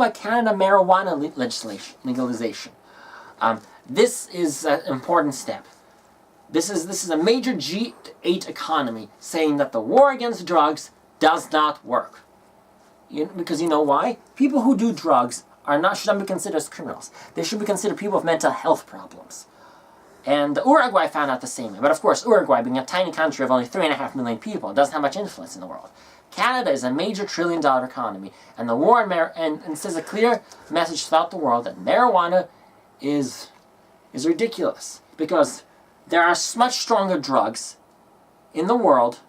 about Canada marijuana legalization. This is an important step. This is a major G8 economy saying that the war against drugs does not work. Because you know why? People who do drugs should not be considered as criminals. They should be considered people with mental health problems. And Uruguay found out the same way. But of course, Uruguay, being a tiny country of only 3.5 million people, doesn't have much influence in the world. Canada is a major trillion-dollar economy, and the war and sends a clear message throughout the world that marijuana is ridiculous, because there are much stronger drugs in the world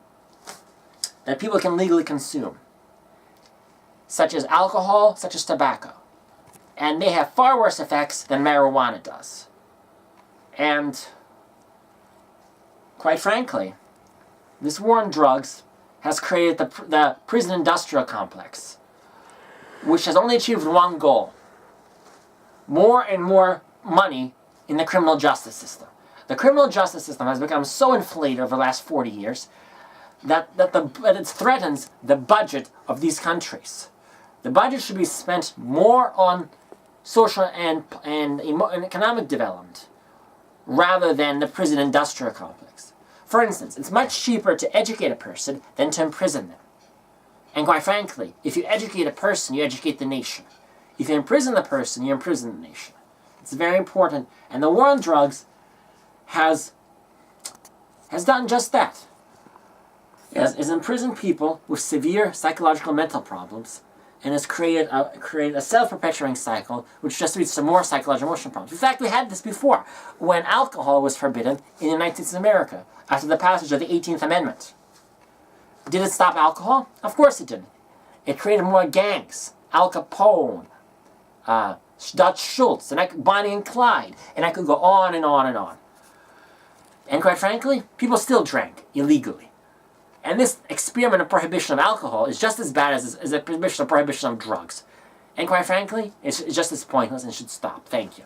that people can legally consume, such as alcohol, such as tobacco. And they have far worse effects than marijuana does. And, quite frankly, this war on drugs has created the prison industrial complex, which has only achieved one goal: more and more money in the criminal justice system. The criminal justice system has become so inflated over the last 40 years that it threatens the budget of these countries. The budget should be spent more on social and economic development rather than the prison industrial complex. For instance, it's much cheaper to educate a person than to imprison them. And quite frankly, if you educate a person, you educate the nation. If you imprison the person, you imprison the nation. It's very important. And the war on drugs has done just that. It has imprisoned people with severe psychological mental problems, and has created a self-perpetuating cycle, which just leads to more psychological emotional problems. In fact, we had this before, when alcohol was forbidden in the United States of America, after the passage of the 18th Amendment. Did it stop alcohol? Of course it didn't. It created more gangs. Al Capone, Dutch Schultz, and Bonnie and Clyde, and I could go on and on and on. And quite frankly, people still drank illegally. And this experiment of prohibition of alcohol is just as bad as a prohibition of drugs. And quite frankly, it's just as pointless and should stop. Thank you.